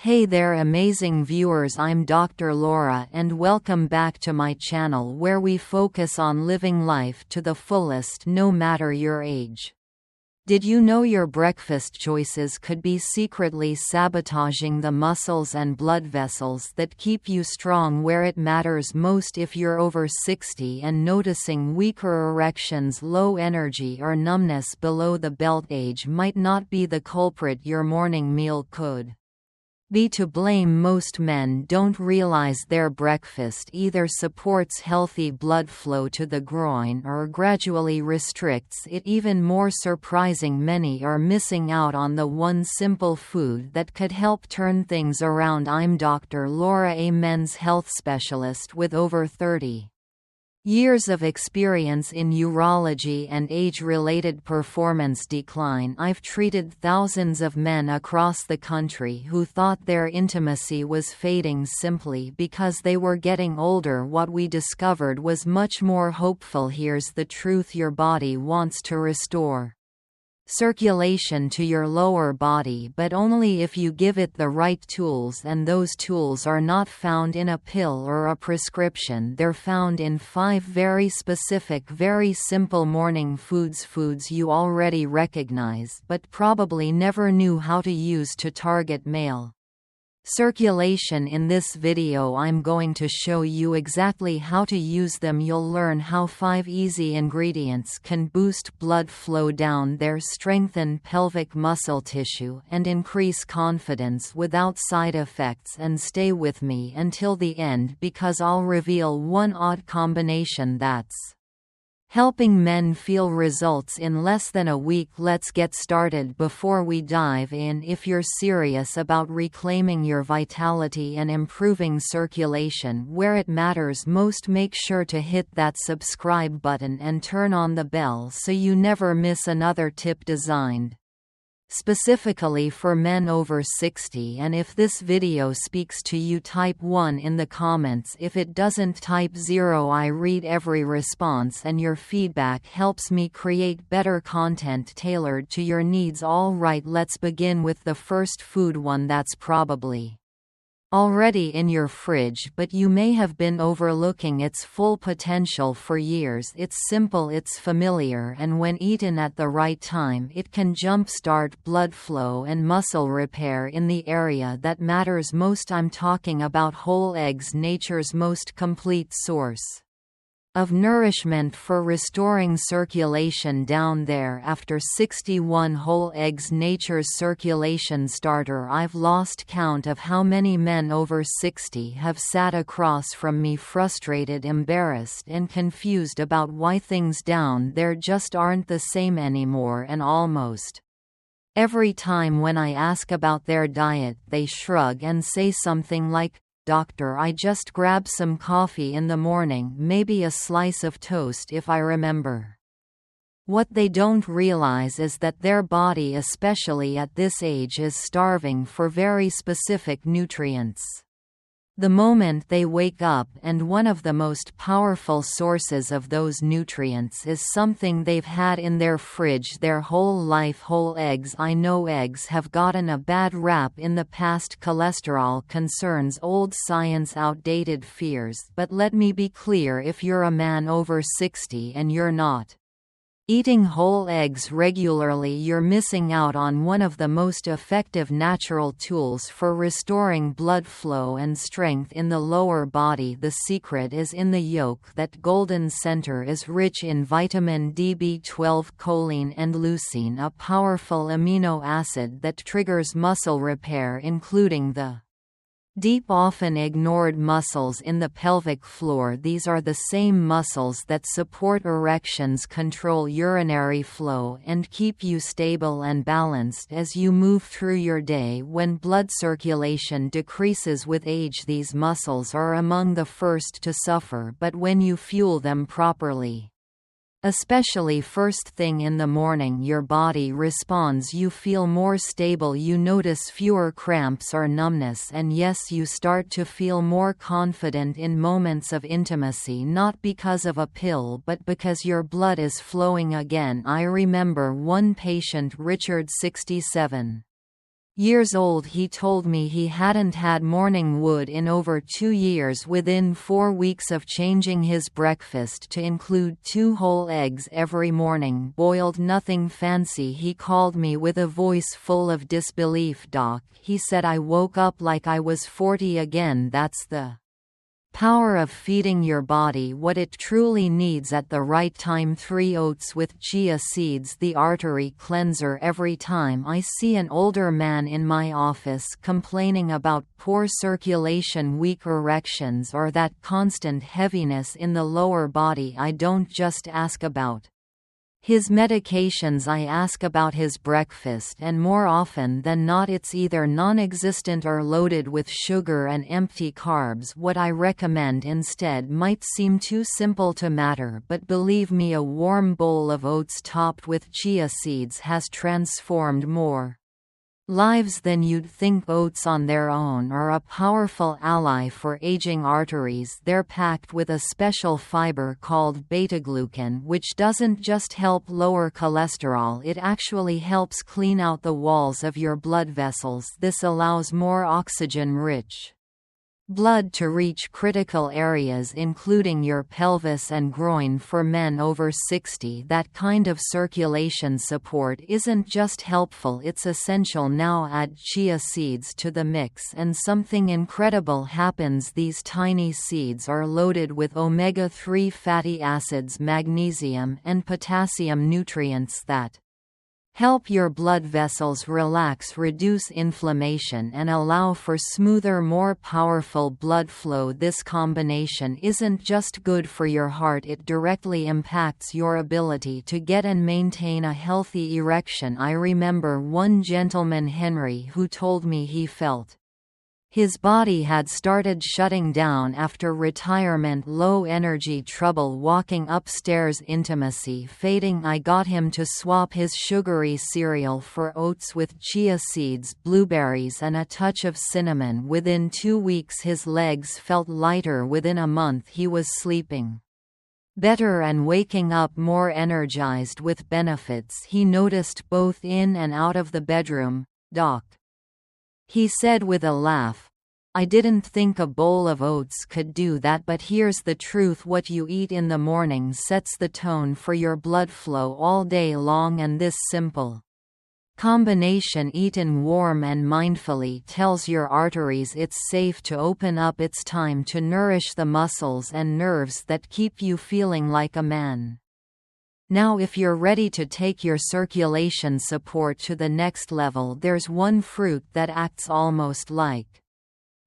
Hey there amazing viewers, I'm Dr. Laura and welcome back to my channel where we focus on living life to the fullest no matter your age. Did you know your breakfast choices could be secretly sabotaging the muscles and blood vessels that keep you strong where it matters most? If you're over 60 and noticing weaker erections, low energy or numbness below the belt, age might not be the culprit. Your morning meal could be to blame. Most men don't realize their breakfast either supports healthy blood flow to the groin or gradually restricts it. Even more surprising, many are missing out on the one simple food that could help turn things around. I'm Dr. Laura, a men's health specialist with over 30 years of experience in urology and age-related performance decline. I've treated thousands of men across the country who thought their intimacy was fading simply because they were getting older. What we discovered was much more hopeful. Here's the truth: your body wants to restore circulation to your lower body, but only if you give it the right tools, and those tools are not found in a pill or a prescription. They're found in 5 very specific, very simple morning foods you already recognize but probably never knew how to use to target male circulation. In this video I'm going to show you exactly how to use them. You'll learn how 5 easy ingredients can boost blood flow down there, strengthen pelvic muscle tissue, and increase confidence without side effects. And stay with me until the end because I'll reveal one odd combination that's helping men feel results in less than a week. Let's get started. Before we dive in, if you're serious about reclaiming your vitality and improving circulation where it matters most, make sure to hit that subscribe button and turn on the bell so you never miss another tip designed specifically for men over 60. And if this video speaks to you, type 1 in the comments. If it doesn't, type 0. I read every response and your feedback helps me create better content tailored to your needs. Alright, let's begin with the first food, one that's probably already in your fridge but you may have been overlooking its full potential for years. It's simple, it's familiar, and when eaten at the right time it can jumpstart blood flow and muscle repair in the area that matters most. I'm talking about whole eggs, nature's most complete source of nourishment for restoring circulation down there. After 61 whole eggs, nature's circulation starter. I've lost count of how many men over 60 have sat across from me frustrated, embarrassed, and confused about why things down there just aren't the same anymore. And almost every time when I ask about their diet, they shrug and say something like, "Doctor, I just grab some coffee in the morning, maybe a slice of toast if I remember." What they don't realize is that their body, especially at this age, is starving for very specific nutrients the moment they wake up, and one of the most powerful sources of those nutrients is something they've had in their fridge their whole life: whole eggs. I know eggs have gotten a bad rap in the past: cholesterol concerns, old science, outdated fears. But let me be clear, if you're a man over 60 and you're not eating whole eggs regularly, you're missing out on one of the most effective natural tools for restoring blood flow and strength in the lower body. The secret is in the yolk. That golden center is rich in vitamin D, B12, choline, and leucine, a powerful amino acid that triggers muscle repair, including the deep, often ignored muscles in the pelvic floor. These are the same muscles that support erections, control urinary flow, and keep you stable and balanced as you move through your day. When blood circulation decreases with age, these muscles are among the first to suffer, but when you fuel them properly, especially first thing in the morning, your body responds. You feel more stable, you notice fewer cramps or numbness, and yes, you start to feel more confident in moments of intimacy, not because of a pill but because your blood is flowing again. I remember one patient, Richard, 67, years old. He told me he hadn't had morning wood in over 2 years. Within 4 weeks of changing his breakfast to include 2 whole eggs every morning, boiled, nothing fancy, he called me with a voice full of disbelief. "Doc," he said, "I woke up like I was 40 again." That's the power of feeding your body what it truly needs at the right time. 3 Oats with chia seeds, the artery cleanser. Every time I see an older man in my office complaining about poor circulation, weak erections, or that constant heaviness in the lower body, I don't just ask about his medications, I ask about his breakfast, and more often than not it's either non-existent or loaded with sugar and empty carbs. What I recommend instead might seem too simple to matter, but believe me, a warm bowl of oats topped with chia seeds has transformed more lives than you'd think. Oats on their own are a powerful ally for aging arteries. They're packed with a special fiber called beta-glucan, which doesn't just help lower cholesterol, it actually helps clean out the walls of your blood vessels. This allows more oxygen-rich blood to reach critical areas including your pelvis and groin. For men over 60, that kind of circulation support isn't just helpful, it's essential. Now add chia seeds to the mix and something incredible happens. These tiny seeds are loaded with omega-3 fatty acids, magnesium and potassium, nutrients that help your blood vessels relax, reduce inflammation, and allow for smoother, more powerful blood flow. This combination isn't just good for your heart, it directly impacts your ability to get and maintain a healthy erection. I remember one gentleman, Henry, who told me he felt his body had started shutting down after retirement, low energy, trouble walking upstairs, intimacy fading. I got him to swap his sugary cereal for oats with chia seeds, blueberries and a touch of cinnamon. Within 2 weeks his legs felt lighter. Within a month he was sleeping better and waking up more energized. With benefits he noticed both in and out of the bedroom. "Doc," he said with a laugh, "I didn't think a bowl of oats could do that, but here's the truth: what you eat in the morning sets the tone for your blood flow all day long, and this simple combination, eaten warm and mindfully, tells your arteries it's safe to open up. It's time to nourish the muscles and nerves that keep you feeling like a man." Now, if you're ready to take your circulation support to the next level, there's one fruit that acts almost like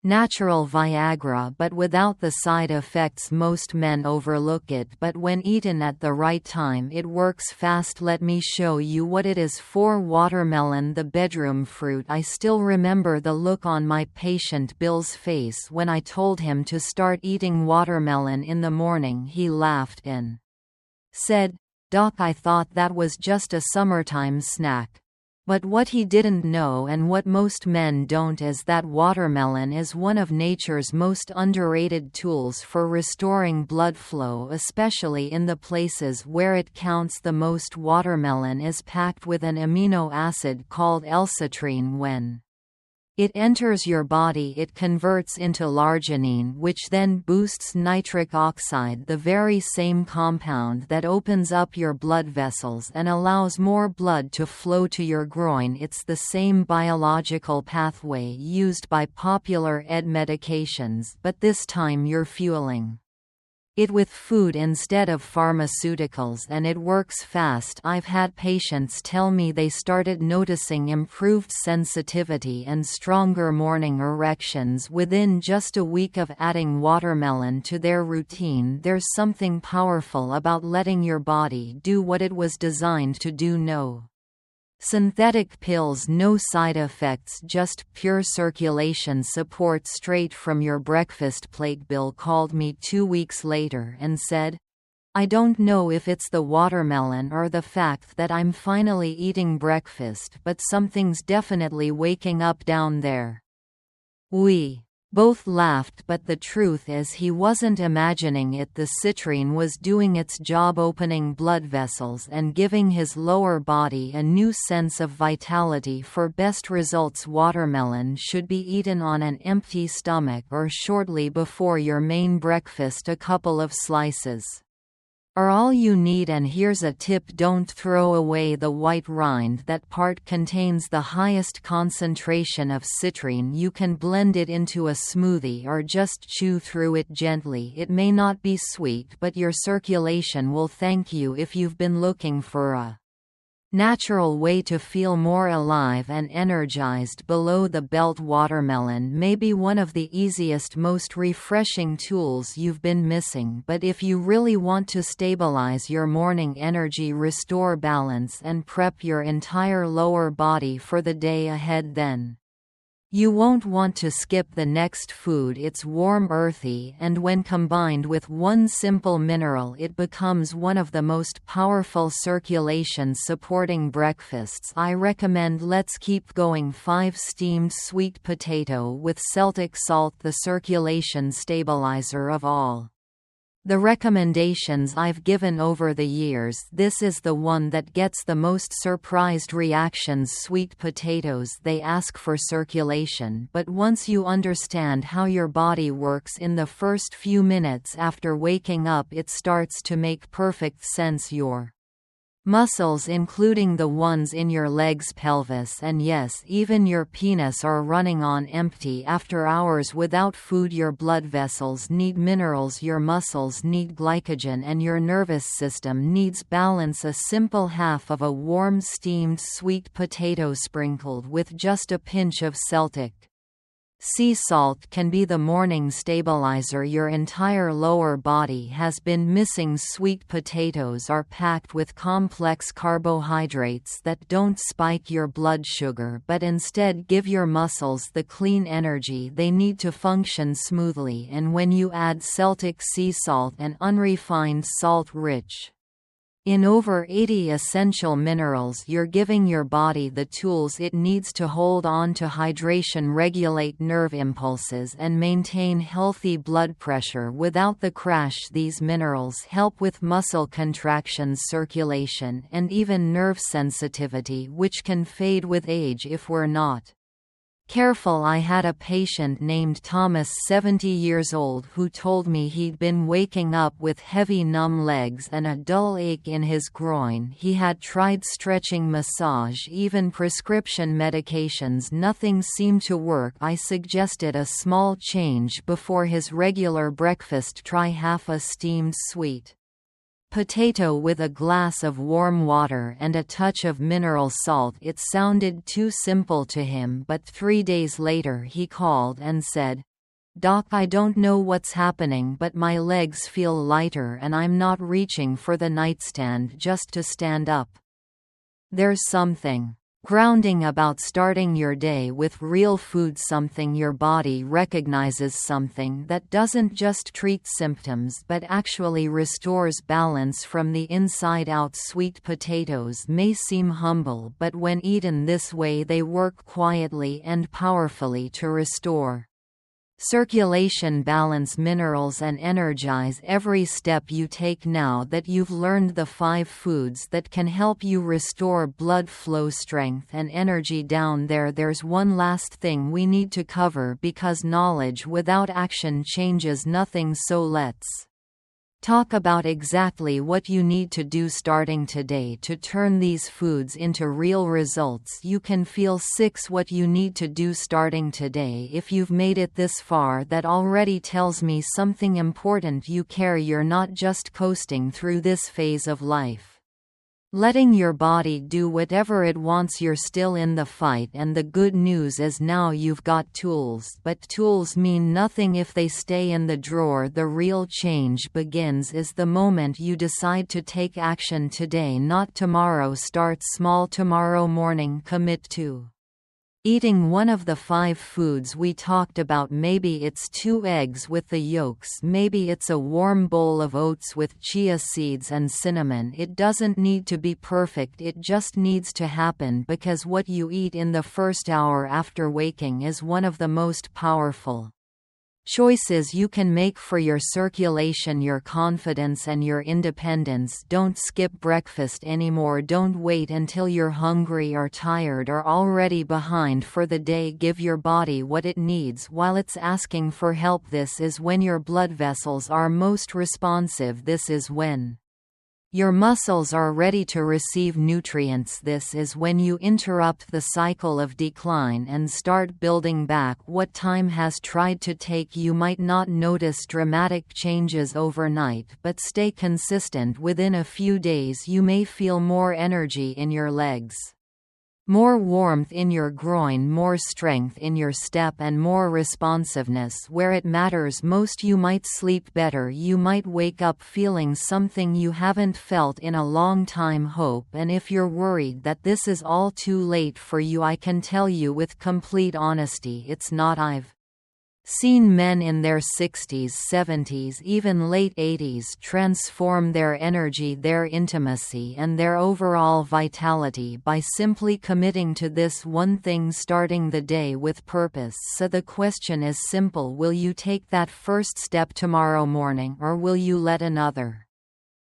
natural Viagra but without the side effects. Most men overlook it, but when eaten at the right time it works fast. Let me show you what it is. For watermelon, the bedroom fruit. I still remember the look on my patient Bill's face when I told him to start eating watermelon in the morning. He laughed and said, "Doc, I thought that was just a summertime snack." But what he didn't know, and what most men don't, is that watermelon is one of nature's most underrated tools for restoring blood flow, especially in the places where it counts the most. Watermelon is packed with an amino acid called L-citrine. When it enters your body, it converts into L-arginine, which then boosts nitric oxide, the very same compound that opens up your blood vessels and allows more blood to flow to your groin. It's the same biological pathway used by popular medications, but this time you're fueling it with food instead of pharmaceuticals, and it works fast. I've had patients tell me they started noticing improved sensitivity and stronger morning erections within just a week of adding watermelon to their routine. There's something powerful about letting your body do what it was designed to do. No synthetic pills, no side effects, just pure circulation support straight from your breakfast plate. Bill called me 2 weeks later and said, "I don't know if it's the watermelon or the fact that I'm finally eating breakfast, but something's definitely waking up down there." We Both laughed, but the truth is he wasn't imagining it. The citrine was doing its job, opening blood vessels and giving his lower body a new sense of vitality. For best results, watermelon should be eaten on an empty stomach or shortly before your main breakfast. A couple of slices are all you need, and here's a tip: don't throw away the white rind. That part contains the highest concentration of citrine. You can blend it into a smoothie or just chew through it gently. It may not be sweet, but your circulation will thank you. If you've been looking for a natural way to feel more alive and energized below the belt, watermelon may be one of the easiest, most refreshing tools you've been missing. But if you really want to stabilize your morning energy, restore balance, and prep your entire lower body for the day ahead, then you won't want to skip the next food. It's warm, earthy, and when combined with one simple mineral, it becomes one of the most powerful circulation-supporting breakfasts I recommend. Let's keep going. 5. Steamed sweet potato with Celtic salt, the circulation stabilizer of all the recommendations I've given over the years. This is the one that gets the most surprised reactions. Sweet potatoes, they ask for circulation, but once you understand how your body works in the first few minutes after waking up, it starts to make perfect sense. Your muscles, including the ones in your legs, pelvis, and yes, even your penis, are running on empty after hours without food. Your blood vessels need minerals, your muscles need glycogen, and your nervous system needs balance. A simple half of a warm steamed sweet potato sprinkled with just a pinch of Celtic sea salt can be the morning stabilizer your entire lower body has been missing. Sweet potatoes are packed with complex carbohydrates that don't spike your blood sugar but instead give your muscles the clean energy they need to function smoothly. And when you add Celtic sea salt, an unrefined salt rich in over 80 essential minerals, you're giving your body the tools it needs to hold on to hydration, regulate nerve impulses, and maintain healthy blood pressure without the crash. These minerals help with muscle contractions, circulation, and even nerve sensitivity, which can fade with age if we're not careful. I had a patient named Thomas, 70 years old, who told me he'd been waking up with heavy numb legs and a dull ache in his groin. He had tried stretching, massage, even prescription medications. Nothing seemed to work. I suggested a small change before his regular breakfast: try half a steamed sweet potato with a glass of warm water and a touch of mineral salt. It sounded too simple to him, but 3 days later he called and said, "Doc, I don't know what's happening, but my legs feel lighter and I'm not reaching for the nightstand just to stand up." There's something grounding about starting your day with real food, something your body recognizes, something that doesn't just treat symptoms but actually restores balance from the inside out. Sweet potatoes may seem humble, but when eaten this way, they work quietly and powerfully to restore circulation, balance minerals, and energize every step you take. Now that you've learned the 5 foods that can help you restore blood flow, strength, and energy down there's one last thing we need to cover, because knowledge without action changes nothing. So let's talk about exactly what you need to do starting today to turn these foods into real results. You can feel 6 what you need to do starting today. If you've made it this far, that already tells me something important. You care. You're not just coasting through this phase of life, letting your body do whatever it wants. You're still in the fight, and the good news is now you've got tools. But tools mean nothing if they stay in the drawer. The real change begins is the moment you decide to take action today, not tomorrow. Start small tomorrow morning. Commit to eating one of the 5 foods we talked about. Maybe it's 2 eggs with the yolks, maybe it's a warm bowl of oats with chia seeds and cinnamon. It doesn't need to be perfect, it just needs to happen, because what you eat in the first hour after waking is one of the most powerful Choices you can make for your circulation, your confidence and your independence. Don't skip breakfast anymore. Don't wait until you're hungry or tired or already behind for the day. Give your body what it needs while it's asking for help. This is when your blood vessels are most responsive. This is when your muscles are ready to receive nutrients. This is when you interrupt the cycle of decline and start building back what time has tried to take. You might not notice dramatic changes overnight, but stay consistent. Within a few days you may feel more energy in your legs, more warmth in your groin, more strength in your step and more responsiveness where it matters most. You might sleep better. You might wake up feeling something you haven't felt in a long time. Hope. And if you're worried that this is all too late for you, I can tell you with complete honesty it's not. I've seen men in their 60s, 70s, even late 80s transform their energy, their intimacy and their overall vitality by simply committing to this one thing, starting the day with purpose. So the question is simple: will you take that first step tomorrow morning, or will you let another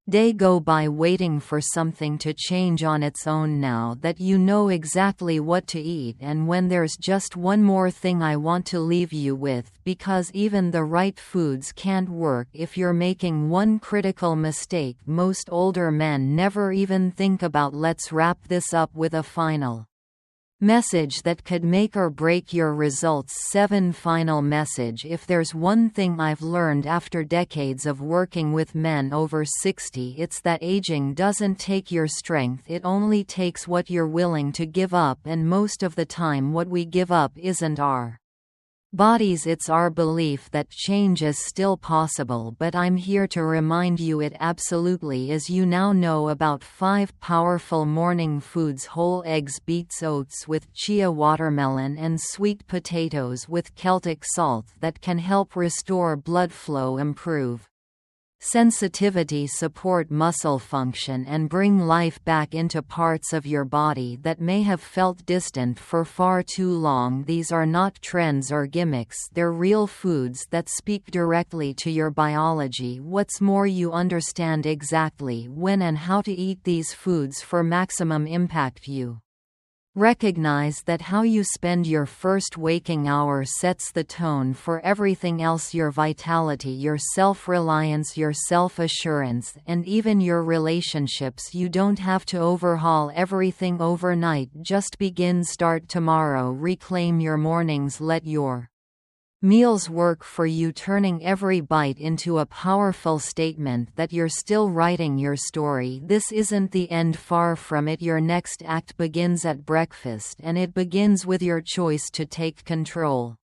day go by waiting for something to change on its own? Now that you know exactly what to eat, and when there's just one more thing I want to leave you with, because even the right foods can't work if you're making one critical mistake most older men never even think about. Let's wrap this up with a final message that could make or break your results. 7. Final message: if there's one thing I've learned after decades of working with men over 60, it's that aging doesn't take your strength, it only takes what you're willing to give up. And most of the time what we give up isn't our bodies, it's our belief that change is still possible. But I'm here to remind you it absolutely is. You now know about 5 powerful morning foods: whole eggs, beets, oats with chia, watermelon and sweet potatoes with Celtic salt, that can help restore blood flow, improve sensitivity, support muscle function and bring life back into parts of your body that may have felt distant for far too long. These are not trends or gimmicks, they're real foods that speak directly to your biology. What's more, you understand exactly when and how to eat these foods for maximum impact. You recognize that how you spend your first waking hour sets the tone for everything else: your vitality, your self-reliance, your self-assurance, and even your relationships. You don't have to overhaul everything overnight. Just begin. Start tomorrow. Reclaim your mornings. Let your meals work for you, turning every bite into a powerful statement that you're still writing your story. This isn't the end, far from it. Your next act begins at breakfast, and it begins with your choice to take control.